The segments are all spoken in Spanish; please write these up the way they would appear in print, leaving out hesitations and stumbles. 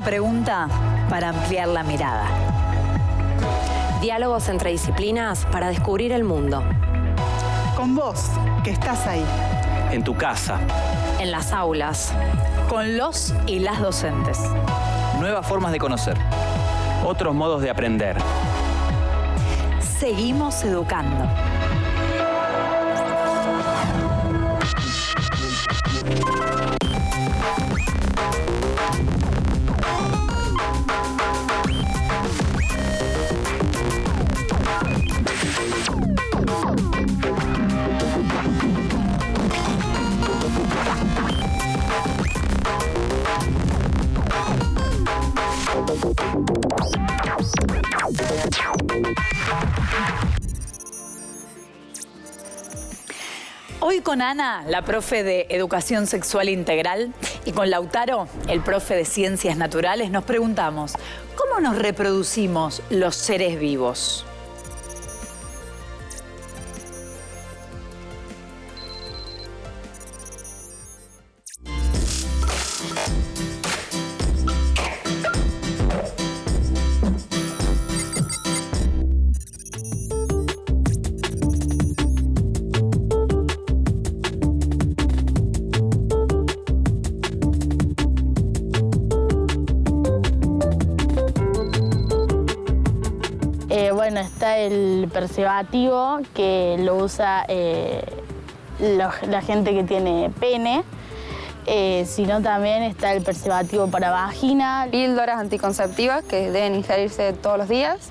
una pregunta para ampliar la mirada. Diálogos entre disciplinas para descubrir el mundo. Con vos, que estás ahí. En tu casa. En las aulas. Con los y las docentes. Nuevas formas de conocer. Otros modos de aprender. Seguimos educando. Hoy con Ana, la profe de Educación Sexual Integral, y con Lautaro, el profe de Ciencias Naturales, nos preguntamos, ¿cómo nos reproducimos los seres vivos? Bueno, está el preservativo que lo usa la gente que tiene pene, sino también está el preservativo para vagina. Píldoras anticonceptivas que deben ingerirse todos los días.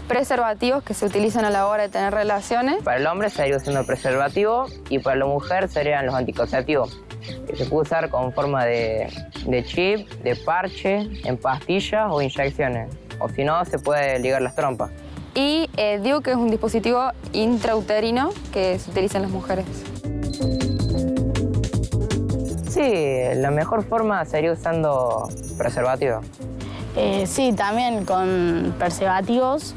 Preservativos que se utilizan a la hora de tener relaciones. Para el hombre sería usando el preservativo y para la mujer serían los anticonceptivos, que se puede usar con forma de chip, de parche, en pastillas o inyecciones. O si no, se puede ligar las trompas. Y DIU, que es un dispositivo intrauterino que se utiliza en las mujeres. Sí, la mejor forma sería usando preservativo. Sí, también con preservativos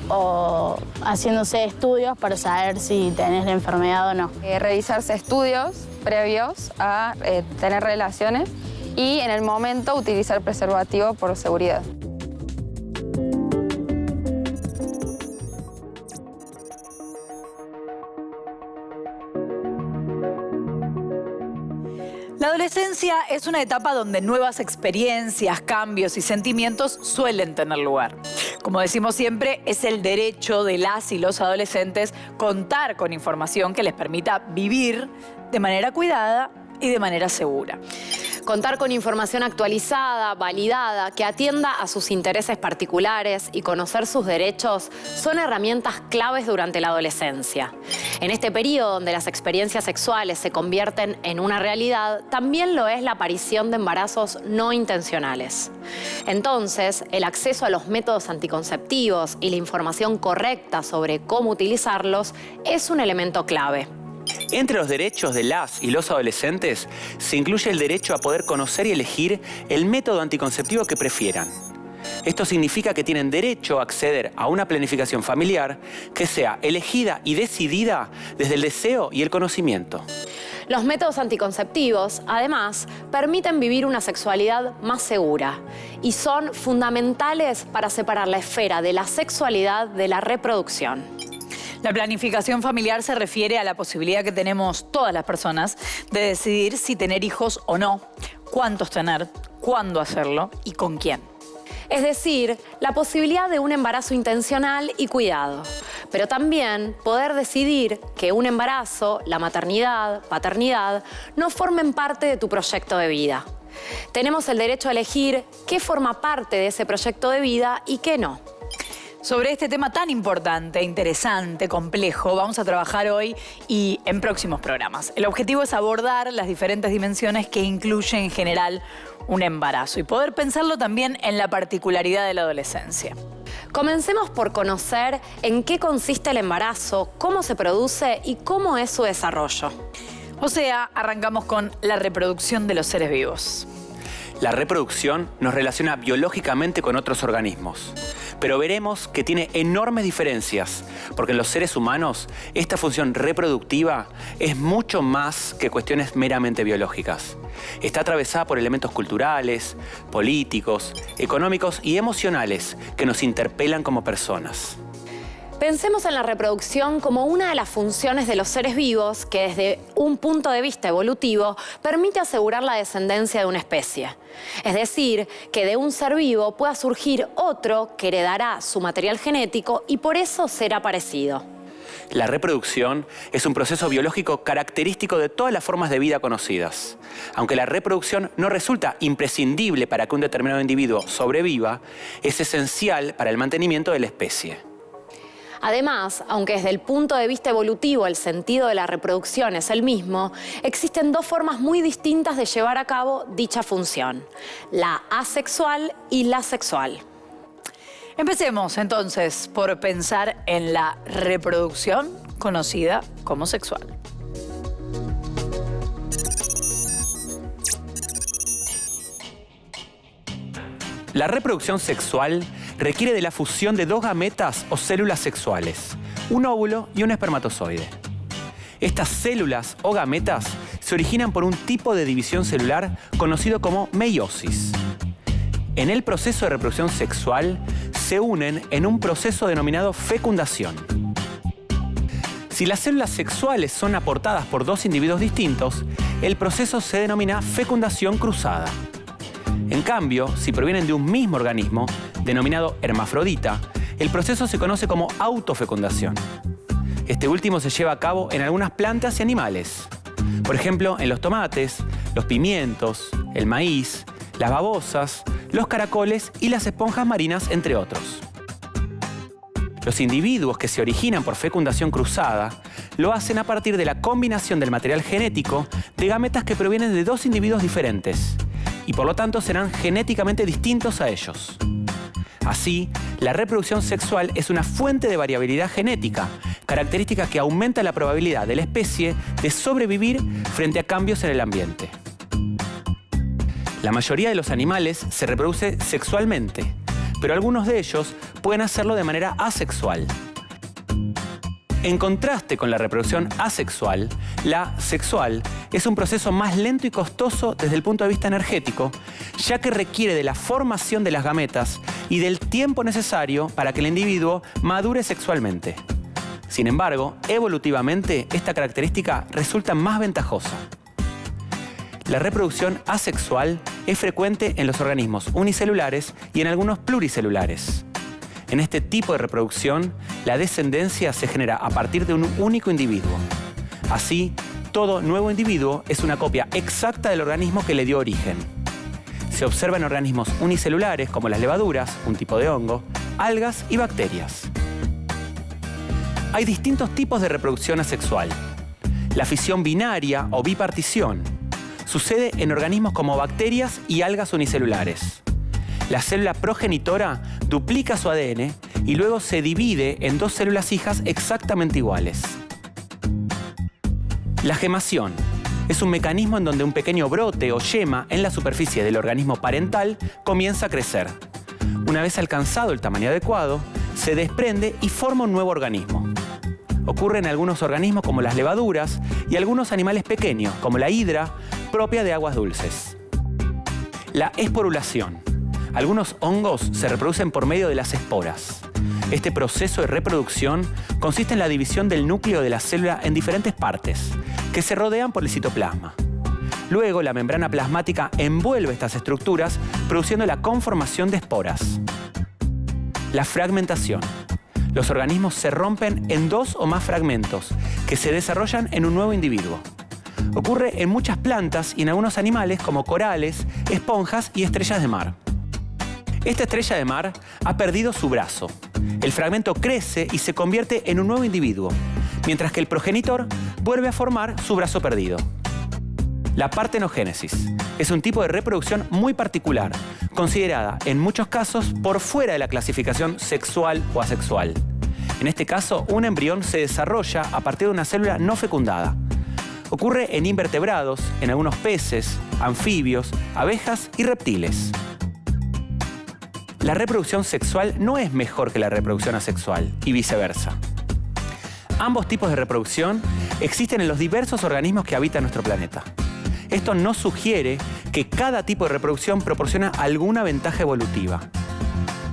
o haciéndose estudios para saber si tenés la enfermedad o no. Realizarse estudios previos a tener relaciones y en el momento utilizar preservativo por seguridad. La adolescencia es una etapa donde nuevas experiencias, cambios y sentimientos suelen tener lugar. Como decimos siempre, es el derecho de las y los adolescentes contar con información que les permita vivir de manera cuidada y de manera segura. Contar con información actualizada, validada, que atienda a sus intereses particulares y conocer sus derechos son herramientas claves durante la adolescencia. En este periodo donde las experiencias sexuales se convierten en una realidad, también lo es la aparición de embarazos no intencionales. Entonces, el acceso a los métodos anticonceptivos y la información correcta sobre cómo utilizarlos es un elemento clave. Entre los derechos de las y los adolescentes se incluye el derecho a poder conocer y elegir el método anticonceptivo que prefieran. Esto significa que tienen derecho a acceder a una planificación familiar que sea elegida y decidida desde el deseo y el conocimiento. Los métodos anticonceptivos, además, permiten vivir una sexualidad más segura y son fundamentales para separar la esfera de la sexualidad de la reproducción. La planificación familiar se refiere a la posibilidad que tenemos todas las personas de decidir si tener hijos o no, cuántos tener, cuándo hacerlo y con quién. Es decir, la posibilidad de un embarazo intencional y cuidado, pero también poder decidir que un embarazo, la maternidad, paternidad, no formen parte de tu proyecto de vida. Tenemos el derecho a elegir qué forma parte de ese proyecto de vida y qué no. Sobre este tema tan importante, interesante, complejo, vamos a trabajar hoy y en próximos programas. El objetivo es abordar las diferentes dimensiones que incluye en general un embarazo y poder pensarlo también en la particularidad de la adolescencia. Comencemos por conocer en qué consiste el embarazo, cómo se produce y cómo es su desarrollo. O sea, arrancamos con la reproducción de los seres vivos. La reproducción nos relaciona biológicamente con otros organismos. pero veremos que tiene enormes diferencias, porque en los seres humanos esta función reproductiva es mucho más que cuestiones meramente biológicas. Está atravesada por elementos culturales, políticos, económicos y emocionales que nos interpelan como personas. Pensemos en la reproducción como una de las funciones de los seres vivos que desde un punto de vista evolutivo permite asegurar la descendencia de una especie. Es decir, que de un ser vivo pueda surgir otro que heredará su material genético y por eso será parecido. La reproducción es un proceso biológico característico de todas las formas de vida conocidas. Aunque la reproducción no resulta imprescindible para que un determinado individuo sobreviva, es esencial para el mantenimiento de la especie. Además, aunque desde el punto de vista evolutivo el sentido de la reproducción es el mismo, existen dos formas muy distintas de llevar a cabo dicha función: la asexual y la sexual. Empecemos entonces por pensar en la reproducción conocida como sexual. La reproducción sexual requiere de la fusión de dos gametas o células sexuales, un óvulo y un espermatozoide. Estas células o gametas se originan por un tipo de división celular conocido como meiosis. En el proceso de reproducción sexual se unen en un proceso denominado fecundación. Si las células sexuales son aportadas por dos individuos distintos, el proceso se denomina fecundación cruzada. En cambio, si provienen de un mismo organismo, denominado hermafrodita, el proceso se conoce como autofecundación. Este último se lleva a cabo en algunas plantas y animales. Por ejemplo, en los tomates, los pimientos, el maíz, las babosas, los caracoles y las esponjas marinas, entre otros. Los individuos que se originan por fecundación cruzada lo hacen a partir de la combinación del material genético de gametas que provienen de dos individuos diferentes y por lo tanto serán genéticamente distintos a ellos. Así, la reproducción sexual es una fuente de variabilidad genética, característica que aumenta la probabilidad de la especie de sobrevivir frente a cambios en el ambiente. La mayoría de los animales se reproduce sexualmente, pero algunos de ellos pueden hacerlo de manera asexual. En contraste con la reproducción asexual, la sexual es un proceso más lento y costoso desde el punto de vista energético, ya que requiere de la formación de las gametas y del tiempo necesario para que el individuo madure sexualmente. Sin embargo, evolutivamente, esta característica resulta más ventajosa. La reproducción asexual es frecuente en los organismos unicelulares y en algunos pluricelulares. En este tipo de reproducción, la descendencia se genera a partir de un único individuo. Así, todo nuevo individuo es una copia exacta del organismo que le dio origen. Se observa en organismos unicelulares como las levaduras, un tipo de hongo, algas y bacterias. Hay distintos tipos de reproducción asexual. La fisión binaria o bipartición sucede en organismos como bacterias y algas unicelulares. La célula progenitora duplica su ADN y luego se divide en dos células hijas exactamente iguales. La gemación es un mecanismo en donde un pequeño brote o yema en la superficie del organismo parental comienza a crecer. Una vez alcanzado el tamaño adecuado, se desprende y forma un nuevo organismo. Ocurre en algunos organismos como las levaduras y algunos animales pequeños como la hidra, propia de aguas dulces. La esporulación. Algunos hongos se reproducen por medio de las esporas. Este proceso de reproducción consiste en la división del núcleo de la célula en diferentes partes, que se rodean por el citoplasma. Luego, la membrana plasmática envuelve estas estructuras, produciendo la conformación de esporas. La fragmentación. Los organismos se rompen en dos o más fragmentos, que se desarrollan en un nuevo individuo. Ocurre en muchas plantas y en algunos animales como corales, esponjas y estrellas de mar. Esta estrella de mar ha perdido su brazo. El fragmento crece y se convierte en un nuevo individuo, mientras que el progenitor vuelve a formar su brazo perdido. La partenogénesis es un tipo de reproducción muy particular, considerada en muchos casos por fuera de la clasificación sexual o asexual. En este caso, un embrión se desarrolla a partir de una célula no fecundada. Ocurre en invertebrados, en algunos peces, anfibios, abejas y reptiles. la reproducción sexual no es mejor que la reproducción asexual y viceversa. Ambos tipos de reproducción existen en los diversos organismos que habitan nuestro planeta. Esto no sugiere que cada tipo de reproducción proporciona alguna ventaja evolutiva.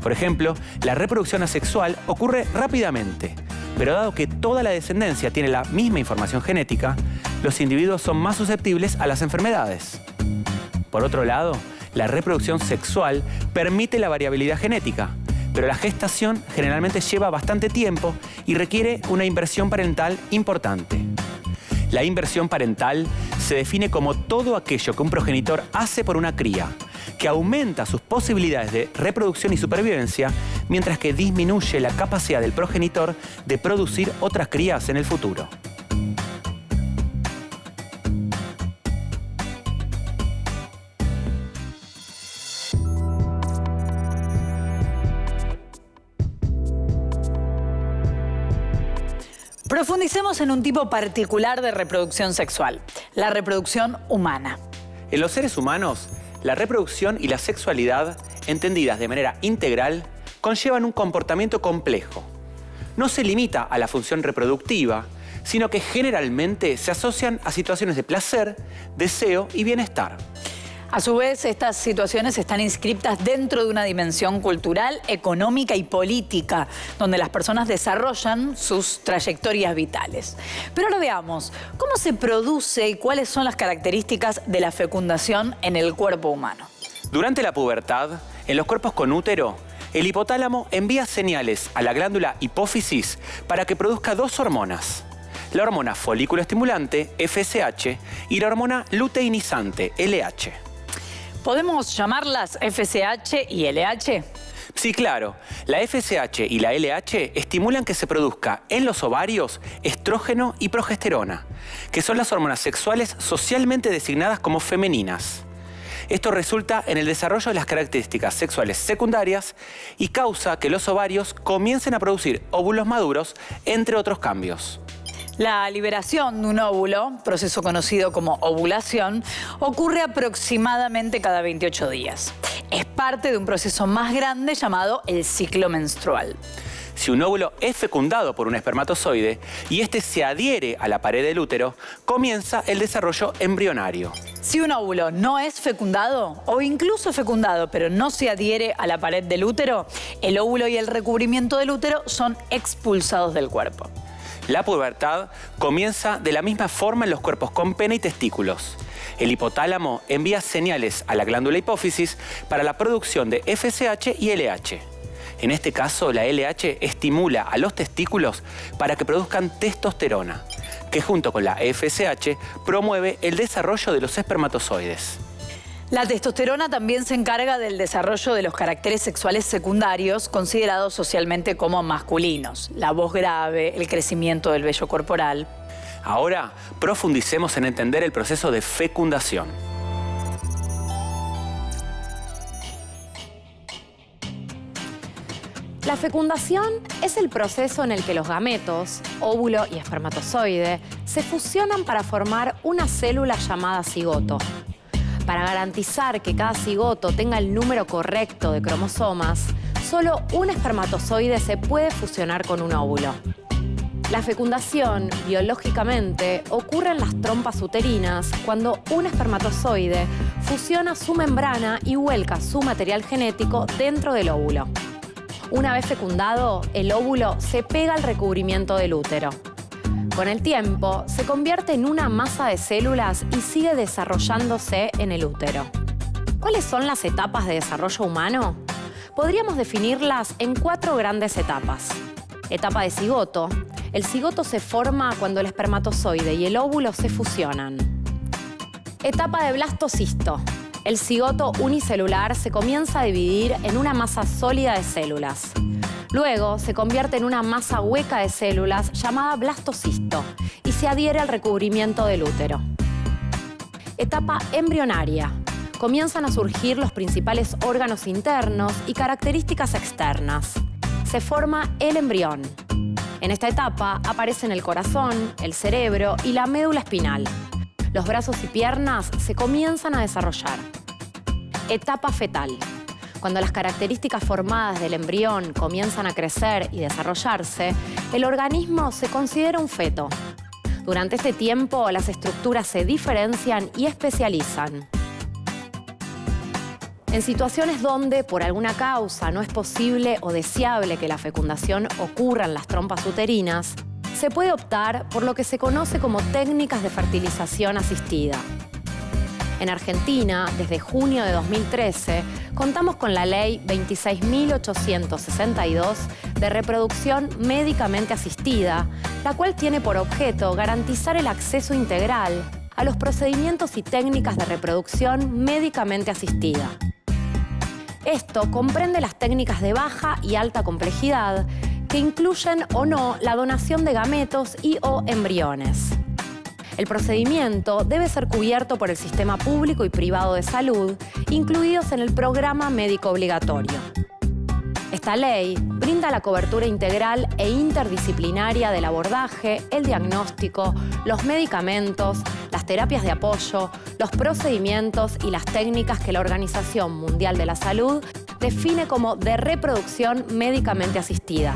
Por ejemplo, la reproducción asexual ocurre rápidamente, pero dado que toda la descendencia tiene la misma información genética, los individuos son más susceptibles a las enfermedades. Por otro lado, la reproducción sexual permite la variabilidad genética, pero la gestación generalmente lleva bastante tiempo y requiere una inversión parental importante. La inversión parental se define como todo aquello que un progenitor hace por una cría, que aumenta sus posibilidades de reproducción y supervivencia, mientras que disminuye la capacidad del progenitor de producir otras crías en el futuro. Profundicemos en un tipo particular de reproducción sexual, la reproducción humana. En los seres humanos, la reproducción y la sexualidad, entendidas de manera integral, conllevan un comportamiento complejo. No se limita a la función reproductiva, sino que generalmente se asocian a situaciones de placer, deseo y bienestar. A su vez, estas situaciones están inscriptas dentro de una dimensión cultural, económica y política, donde las personas desarrollan sus trayectorias vitales. Pero ahora veamos, ¿cómo se produce y cuáles son las características de la fecundación en el cuerpo humano? Durante la pubertad, en los cuerpos con útero, el hipotálamo envía señales a la glándula hipófisis para que produzca dos hormonas: la hormona folículo estimulante, FSH, y la hormona luteinizante, LH. ¿Podemos llamarlas FSH y LH? Sí, claro. La FSH y la LH estimulan que se produzca en los ovarios estrógeno y progesterona, que son las hormonas sexuales socialmente designadas como femeninas. Esto resulta en el desarrollo de las características sexuales secundarias y causa que los ovarios comiencen a producir óvulos maduros, entre otros cambios. La liberación de un óvulo, proceso conocido como ovulación, ocurre aproximadamente cada 28 días. Es parte de un proceso más grande llamado el ciclo menstrual. Si un óvulo es fecundado por un espermatozoide y este se adhiere a la pared del útero, comienza el desarrollo embrionario. Si un óvulo no es fecundado o incluso fecundado pero no se adhiere a la pared del útero, el óvulo y el recubrimiento del útero son expulsados del cuerpo. La pubertad comienza de la misma forma en los cuerpos con pene y testículos. El hipotálamo envía señales a la glándula hipófisis para la producción de FSH y LH. En este caso, la LH estimula a los testículos para que produzcan testosterona, que junto con la FSH promueve el desarrollo de los espermatozoides. La testosterona también se encarga del desarrollo de los caracteres sexuales secundarios considerados socialmente como masculinos. La voz grave, el crecimiento del vello corporal. Ahora profundicemos en entender el proceso de fecundación. La fecundación es el proceso en el que los gametos, óvulo y espermatozoide, se fusionan para formar una célula llamada cigoto. Para garantizar que cada cigoto tenga el número correcto de cromosomas, solo un espermatozoide se puede fusionar con un óvulo. La fecundación, biológicamente, ocurre en las trompas uterinas cuando un espermatozoide fusiona su membrana y vuelca su material genético dentro del óvulo. Una vez fecundado, el óvulo se pega al recubrimiento del útero. Con el tiempo, se convierte en una masa de células y sigue desarrollándose en el útero. ¿Cuáles son las etapas de desarrollo humano? Podríamos definirlas en 4 grandes etapas. Etapa de cigoto. El cigoto se forma cuando el espermatozoide y el óvulo se fusionan. Etapa de blastocisto. El cigoto unicelular se comienza a dividir en una masa sólida de células. Luego se convierte en una masa hueca de células llamada blastocisto y se adhiere al recubrimiento del útero. Etapa embrionaria. Comienzan a surgir los principales órganos internos y características externas. Se forma el embrión. En esta etapa aparecen el corazón, el cerebro y la médula espinal. Los brazos y piernas se comienzan a desarrollar. Etapa fetal. Cuando las características formadas del embrión comienzan a crecer y desarrollarse, el organismo se considera un feto. Durante este tiempo, las estructuras se diferencian y especializan. En situaciones donde, por alguna causa, no es posible o deseable que la fecundación ocurra en las trompas uterinas, se puede optar por lo que se conoce como técnicas de fertilización asistida. En Argentina, desde junio de 2013, contamos con la Ley 26.862 de reproducción médicamente asistida, la cual tiene por objeto garantizar el acceso integral a los procedimientos y técnicas de reproducción médicamente asistida. Esto comprende las técnicas de baja y alta complejidad, que incluyen o no la donación de gametos y o embriones. El procedimiento debe ser cubierto por el sistema público y privado de salud, incluidos en el programa médico obligatorio. Esta ley brinda la cobertura integral e interdisciplinaria del abordaje, el diagnóstico, los medicamentos, las terapias de apoyo, los procedimientos y las técnicas que la Organización Mundial de la Salud define como de reproducción médicamente asistida.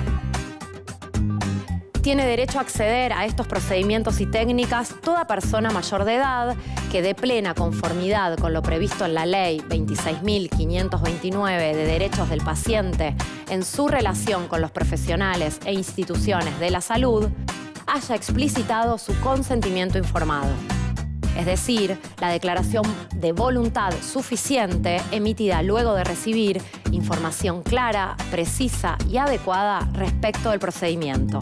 Tiene derecho a acceder a estos procedimientos y técnicas toda persona mayor de edad que, de plena conformidad con lo previsto en la Ley 26.529 de Derechos del Paciente en su relación con los profesionales e instituciones de la salud, haya explicitado su consentimiento informado. Es decir, la declaración de voluntad suficiente emitida luego de recibir información clara, precisa y adecuada respecto del procedimiento.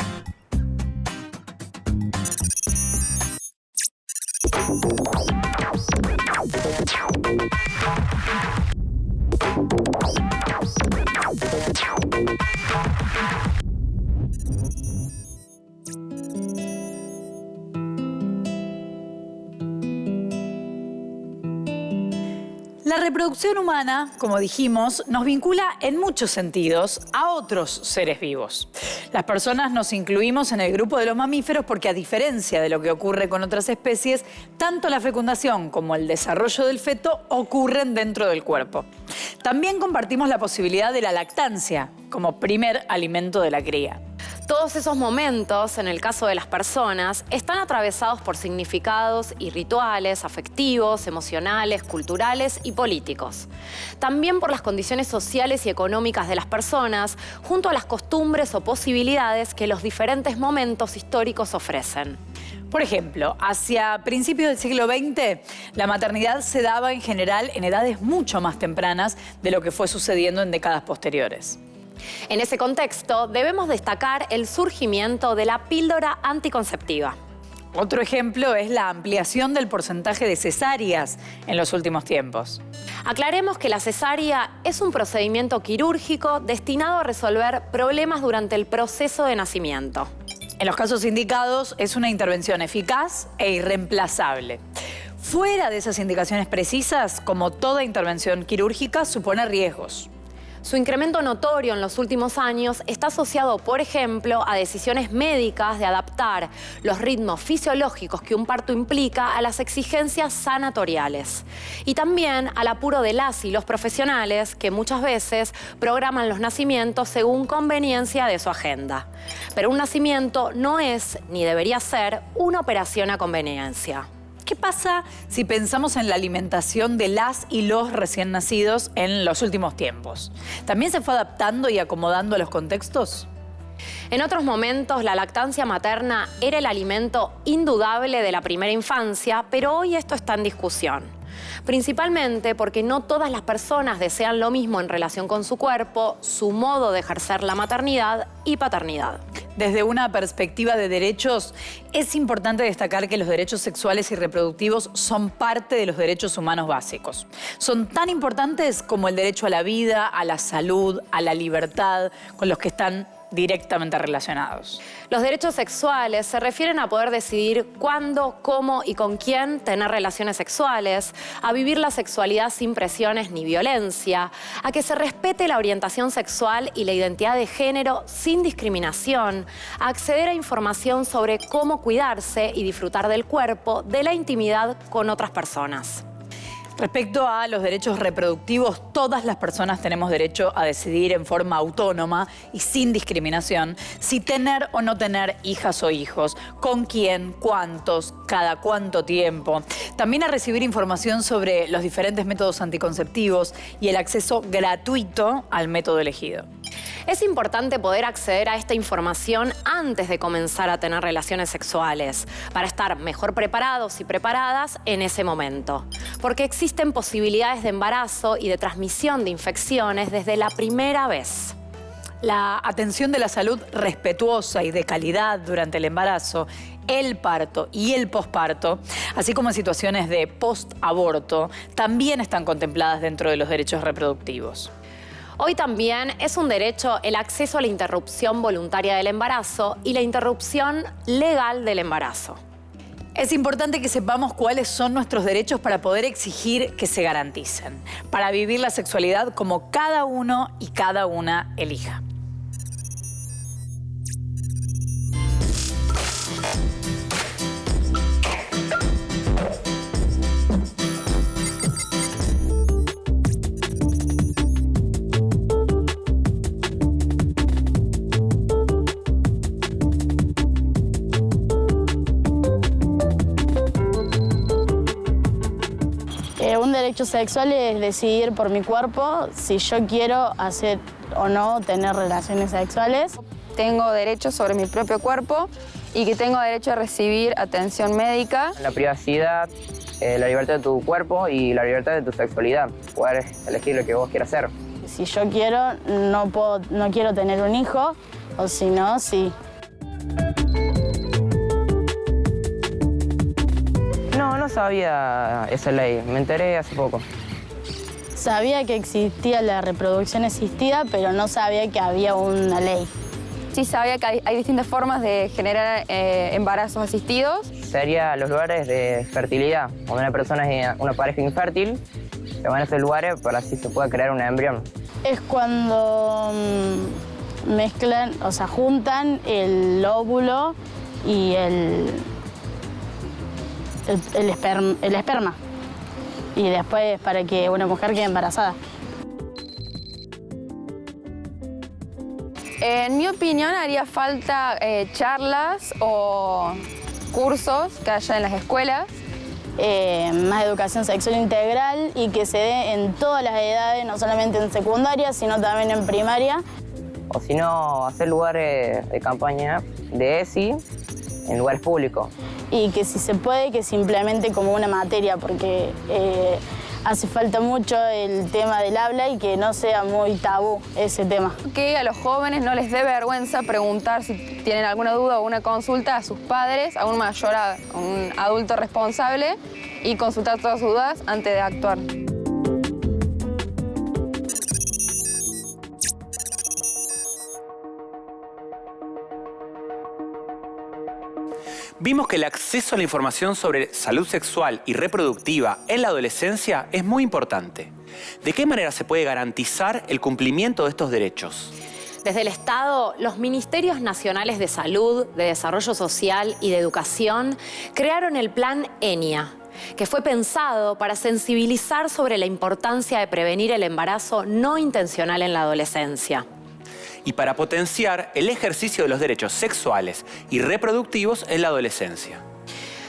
La reproducción humana, como dijimos, nos vincula en muchos sentidos a otros seres vivos. Las personas nos incluimos en el grupo de los mamíferos porque, a diferencia de lo que ocurre con otras especies, tanto la fecundación como el desarrollo del feto ocurren dentro del cuerpo. También compartimos la posibilidad de la lactancia como primer alimento de la cría. Todos esos momentos, en el caso de las personas, están atravesados por significados y rituales afectivos, emocionales, culturales y políticos. También por las condiciones sociales y económicas de las personas, junto a las costumbres o posibilidades que los diferentes momentos históricos ofrecen. Por ejemplo, hacia principios del siglo XX, la maternidad se daba en general en edades mucho más tempranas de lo que fue sucediendo en décadas posteriores. En ese contexto, debemos destacar el surgimiento de la píldora anticonceptiva. Otro ejemplo es la ampliación del porcentaje de cesáreas en los últimos tiempos. Aclaremos que la cesárea es un procedimiento quirúrgico destinado a resolver problemas durante el proceso de nacimiento. En los casos indicados, es una intervención eficaz e irreemplazable. Fuera de esas indicaciones precisas, como toda intervención quirúrgica, supone riesgos. Su incremento notorio en los últimos años está asociado, por ejemplo, a decisiones médicas de adaptar los ritmos fisiológicos que un parto implica a las exigencias sanatoriales. Y también al apuro de las y los profesionales que muchas veces programan los nacimientos según conveniencia de su agenda. Pero un nacimiento no es, ni debería ser, una operación a conveniencia. ¿Qué pasa si pensamos en la alimentación de las y los recién nacidos en los últimos tiempos? ¿También se fue adaptando y acomodando a los contextos? En otros momentos, la lactancia materna era el alimento indudable de la primera infancia, pero hoy esto está en discusión. Principalmente porque no todas las personas desean lo mismo en relación con su cuerpo, su modo de ejercer la maternidad y paternidad. Desde una perspectiva de derechos, es importante destacar que los derechos sexuales y reproductivos son parte de los derechos humanos básicos. Son tan importantes como el derecho a la vida, a la salud, a la libertad, con los que están directamente relacionados. Los derechos sexuales se refieren a poder decidir cuándo, cómo y con quién tener relaciones sexuales, a vivir la sexualidad sin presiones ni violencia, a que se respete la orientación sexual y la identidad de género sin discriminación, a acceder a información sobre cómo cuidarse y disfrutar del cuerpo, de la intimidad con otras personas. Respecto a los derechos reproductivos, todas las personas tenemos derecho a decidir en forma autónoma y sin discriminación si tener o no tener hijas o hijos, con quién, cuántos, cada cuánto tiempo. También a recibir información sobre los diferentes métodos anticonceptivos y el acceso gratuito al método elegido. Es importante poder acceder a esta información antes de comenzar a tener relaciones sexuales, para estar mejor preparados y preparadas en ese momento. Porque existen posibilidades de embarazo y de transmisión de infecciones desde la primera vez. La atención de la salud respetuosa y de calidad durante el embarazo, el parto y el posparto, así como en situaciones de post-aborto, también están contempladas dentro de los derechos reproductivos. Hoy también es un derecho el acceso a la interrupción voluntaria del embarazo y la interrupción legal del embarazo. Es importante que sepamos cuáles son nuestros derechos para poder exigir que se garanticen, para vivir la sexualidad como cada uno y cada una elija. Un derecho sexual es decidir por mi cuerpo si yo quiero hacer o no tener relaciones sexuales. Tengo derechos sobre mi propio cuerpo y que tengo derecho a recibir atención médica. La privacidad, la libertad de tu cuerpo y la libertad de tu sexualidad. Poder elegir lo que vos quieras hacer. Si yo quiero, no quiero tener un hijo, o si no, sí. No sabía esa ley, me enteré hace poco. Sabía que existía la reproducción asistida, pero no sabía que había una ley. Sí sabía que hay distintas formas de generar embarazos asistidos. Sería los lugares de fertilidad. Cuando una persona es una pareja infértil, se van a esos lugares para así se pueda crear un embrión. Es cuando mezclan, o sea, juntan el óvulo y el esperma. Y después para que una mujer quede embarazada. En mi opinión haría falta charlas o cursos que haya en las escuelas. Más educación sexual integral y que se dé en todas las edades, no solamente en secundaria, sino también en primaria. O si no, hacer lugares de campaña de ESI en lugares públicos. Y que si se puede, que se implemente como una materia, porque hace falta mucho el tema del habla y que no sea muy tabú ese tema. Que a los jóvenes no les dé vergüenza preguntar si tienen alguna duda o una consulta a sus padres, a un mayor, a un adulto responsable, y consultar todas sus dudas antes de actuar. Vimos que el acceso a la información sobre salud sexual y reproductiva en la adolescencia es muy importante. ¿De qué manera se puede garantizar el cumplimiento de estos derechos? Desde el Estado, los Ministerios Nacionales de Salud, de Desarrollo Social y de Educación crearon el Plan ENIA, que fue pensado para sensibilizar sobre la importancia de prevenir el embarazo no intencional en la adolescencia. Y para potenciar el ejercicio de los derechos sexuales y reproductivos en la adolescencia.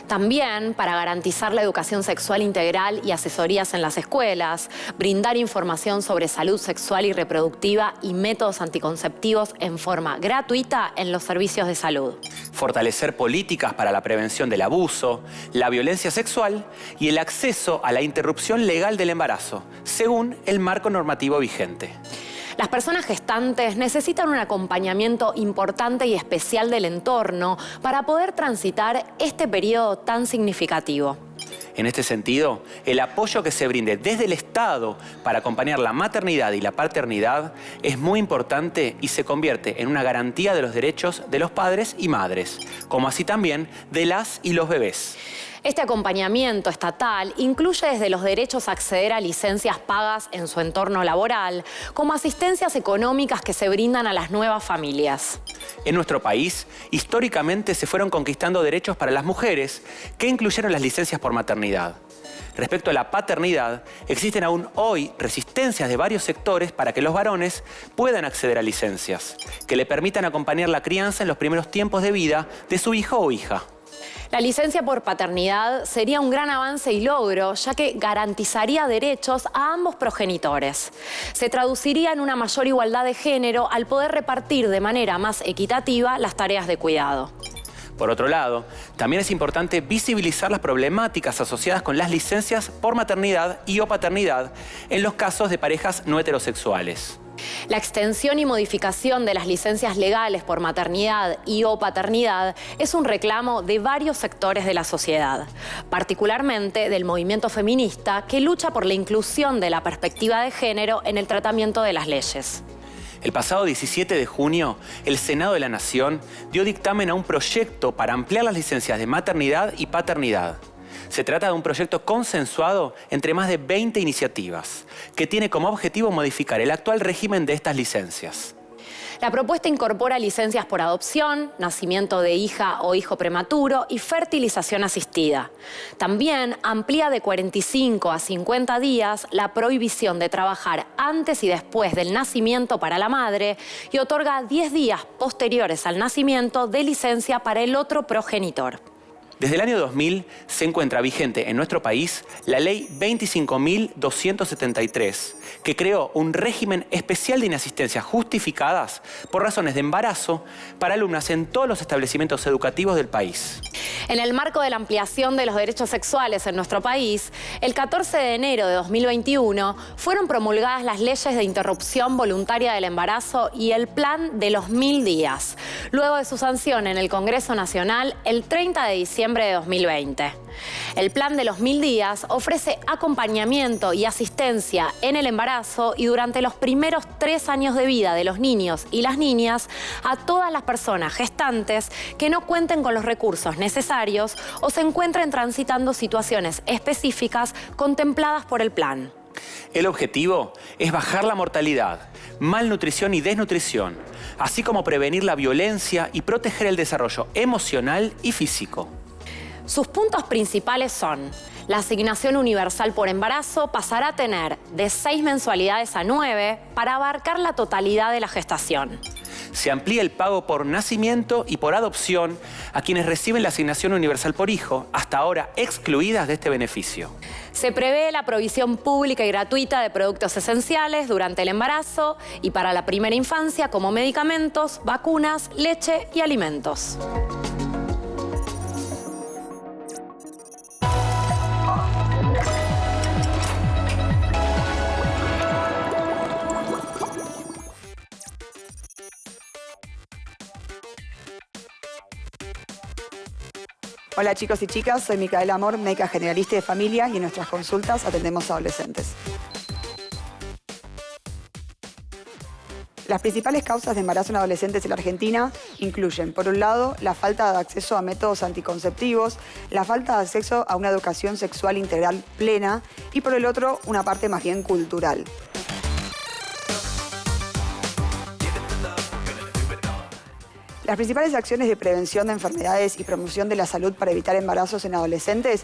También para garantizar la educación sexual integral y asesorías en las escuelas, brindar información sobre salud sexual y reproductiva y métodos anticonceptivos en forma gratuita en los servicios de salud. Fortalecer políticas para la prevención del abuso, la violencia sexual y el acceso a la interrupción legal del embarazo, según el marco normativo vigente. Las personas gestantes necesitan un acompañamiento importante y especial del entorno para poder transitar este periodo tan significativo. En este sentido, el apoyo que se brinde desde el Estado para acompañar la maternidad y la paternidad es muy importante y se convierte en una garantía de los derechos de los padres y madres, como así también de las y los bebés. Este acompañamiento estatal incluye desde los derechos a acceder a licencias pagas en su entorno laboral, como asistencias económicas que se brindan a las nuevas familias. En nuestro país, históricamente se fueron conquistando derechos para las mujeres que incluyeron las licencias por maternidad. Respecto a la paternidad, existen aún hoy resistencias de varios sectores para que los varones puedan acceder a licencias, que le permitan acompañar la crianza en los primeros tiempos de vida de su hijo o hija. La licencia por paternidad sería un gran avance y logro, ya que garantizaría derechos a ambos progenitores. Se traduciría en una mayor igualdad de género al poder repartir de manera más equitativa las tareas de cuidado. Por otro lado, también es importante visibilizar las problemáticas asociadas con las licencias por maternidad y o paternidad en los casos de parejas no heterosexuales. La extensión y modificación de las licencias legales por maternidad y o paternidad es un reclamo de varios sectores de la sociedad, particularmente del movimiento feminista que lucha por la inclusión de la perspectiva de género en el tratamiento de las leyes. El pasado 17 de junio, el Senado de la Nación dio dictamen a un proyecto para ampliar las licencias de maternidad y paternidad. Se trata de un proyecto consensuado entre más de 20 iniciativas, que tiene como objetivo modificar el actual régimen de estas licencias. La propuesta incorpora licencias por adopción, nacimiento de hija o hijo prematuro y fertilización asistida. También amplía de 45 a 50 días la prohibición de trabajar antes y después del nacimiento para la madre y otorga 10 días posteriores al nacimiento de licencia para el otro progenitor. Desde el año 2000 se encuentra vigente en nuestro país la Ley 25.273, que creó un régimen especial de inasistencias justificadas por razones de embarazo para alumnas en todos los establecimientos educativos del país. En el marco de la ampliación de los derechos sexuales en nuestro país, el 14 de enero de 2021 fueron promulgadas las leyes de interrupción voluntaria del embarazo y el Plan de los 1000 días, luego de su sanción en el Congreso Nacional el 30 de diciembre de 2020. El Plan de los 1000 días ofrece acompañamiento y asistencia en el embarazo y durante los primeros 3 años de vida de los niños y las niñas a todas las personas gestantes que no cuenten con los recursos necesarios o se encuentren transitando situaciones específicas contempladas por el plan. El objetivo es bajar la mortalidad, malnutrición y desnutrición, así como prevenir la violencia y proteger el desarrollo emocional y físico. Sus puntos principales son: la asignación universal por embarazo pasará a tener de 6 mensualidades a 9 para abarcar la totalidad de la gestación. Se amplía el pago por nacimiento y por adopción a quienes reciben la asignación universal por hijo, hasta ahora excluidas de este beneficio. Se prevé la provisión pública y gratuita de productos esenciales durante el embarazo y para la primera infancia como medicamentos, vacunas, leche y alimentos. Hola chicos y chicas, soy Micaela Amor, médica generalista de familia y en nuestras consultas atendemos a adolescentes. Las principales causas de embarazo en adolescentes en la Argentina incluyen, por un lado, la falta de acceso a métodos anticonceptivos, la falta de acceso a una educación sexual integral plena y por el otro, una parte más bien cultural. Las principales acciones de prevención de enfermedades y promoción de la salud para evitar embarazos en adolescentes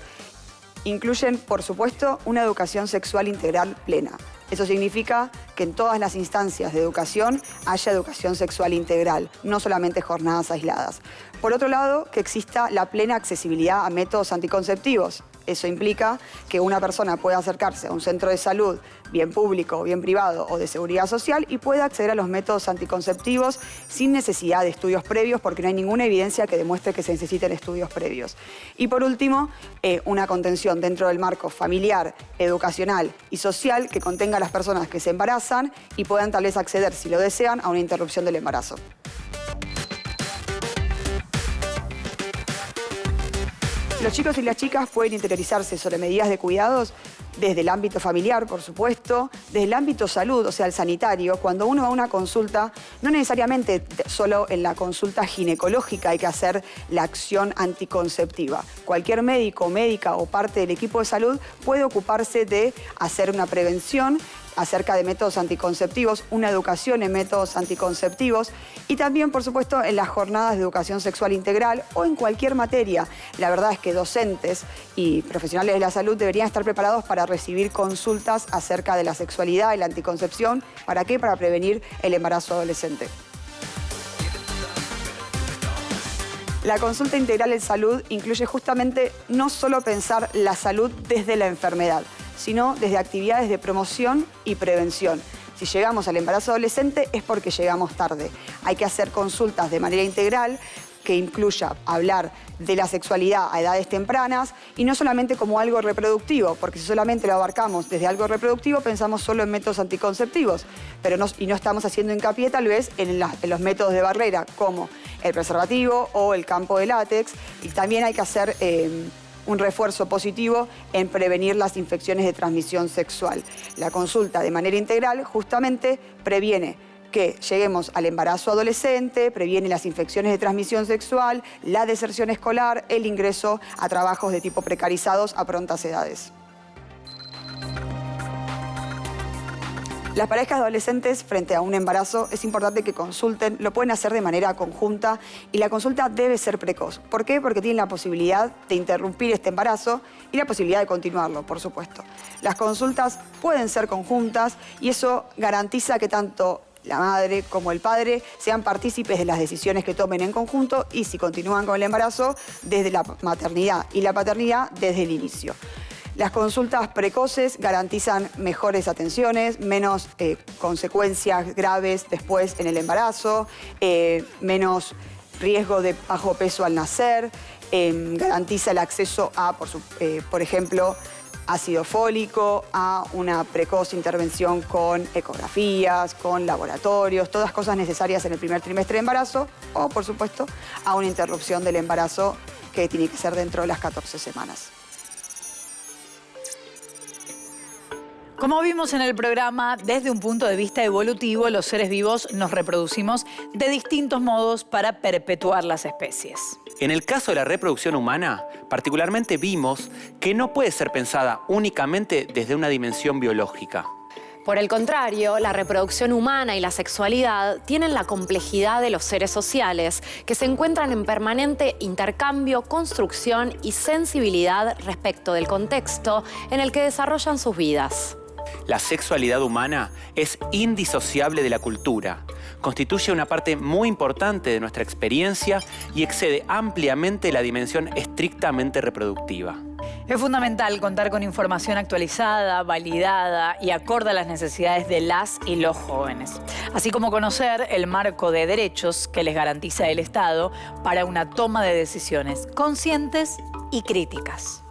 incluyen, por supuesto, una educación sexual integral plena. Eso significa que en todas las instancias de educación haya educación sexual integral, no solamente jornadas aisladas. Por otro lado, que exista la plena accesibilidad a métodos anticonceptivos. Eso implica que una persona pueda acercarse a un centro de salud, bien público, bien privado o de seguridad social, y pueda acceder a los métodos anticonceptivos sin necesidad de estudios previos, porque no hay ninguna evidencia que demuestre que se necesiten estudios previos. Y por último, una contención dentro del marco familiar, educacional y social que contenga a las personas que se embarazan y puedan tal vez acceder, si lo desean, a una interrupción del embarazo. Los chicos y las chicas pueden interiorizarse sobre medidas de cuidados desde el ámbito familiar, por supuesto, desde el ámbito salud, o sea, el sanitario. Cuando uno va a una consulta, no necesariamente solo en la consulta ginecológica hay que hacer la acción anticonceptiva. Cualquier médico, médica o parte del equipo de salud puede ocuparse de hacer una prevención acerca de métodos anticonceptivos, una educación en métodos anticonceptivos y también, por supuesto, en las jornadas de educación sexual integral o en cualquier materia. La verdad es que docentes y profesionales de la salud deberían estar preparados para recibir consultas acerca de la sexualidad y la anticoncepción. ¿Para qué? Para prevenir el embarazo adolescente. La consulta integral en salud incluye justamente no solo pensar la salud desde la enfermedad, sino desde actividades de promoción y prevención. Si llegamos al embarazo adolescente es porque llegamos tarde. Hay que hacer consultas de manera integral que incluya hablar de la sexualidad a edades tempranas y no solamente como algo reproductivo, porque si solamente lo abarcamos desde algo reproductivo pensamos solo en métodos anticonceptivos, y no estamos haciendo hincapié tal vez en los métodos de barrera como el preservativo o el campo de látex, y también hay que hacer un refuerzo positivo en prevenir las infecciones de transmisión sexual. La consulta de manera integral justamente previene que lleguemos al embarazo adolescente, previene las infecciones de transmisión sexual, la deserción escolar, el ingreso a trabajos de tipo precarizados a prontas edades. Las parejas adolescentes frente a un embarazo es importante que consulten, lo pueden hacer de manera conjunta y la consulta debe ser precoz. ¿Por qué? Porque tienen la posibilidad de interrumpir este embarazo y la posibilidad de continuarlo, por supuesto. Las consultas pueden ser conjuntas y eso garantiza que tanto la madre como el padre sean partícipes de las decisiones que tomen en conjunto y si continúan con el embarazo desde la maternidad y la paternidad desde el inicio. Las consultas precoces garantizan mejores atenciones, menos consecuencias graves después en el embarazo, menos riesgo de bajo peso al nacer, garantiza el acceso a, por ejemplo, ácido fólico, a una precoz intervención con ecografías, con laboratorios, todas cosas necesarias en el primer trimestre de embarazo o, por supuesto, a una interrupción del embarazo que tiene que ser dentro de las 14 semanas. Como vimos en el programa, desde un punto de vista evolutivo, los seres vivos nos reproducimos de distintos modos para perpetuar las especies. En el caso de la reproducción humana, particularmente vimos que no puede ser pensada únicamente desde una dimensión biológica. Por el contrario, la reproducción humana y la sexualidad tienen la complejidad de los seres sociales que se encuentran en permanente intercambio, construcción y sensibilidad respecto del contexto en el que desarrollan sus vidas. La sexualidad humana es indisociable de la cultura, constituye una parte muy importante de nuestra experiencia y excede ampliamente la dimensión estrictamente reproductiva. Es fundamental contar con información actualizada, validada y acorde a las necesidades de las y los jóvenes, así como conocer el marco de derechos que les garantiza el Estado para una toma de decisiones conscientes y críticas.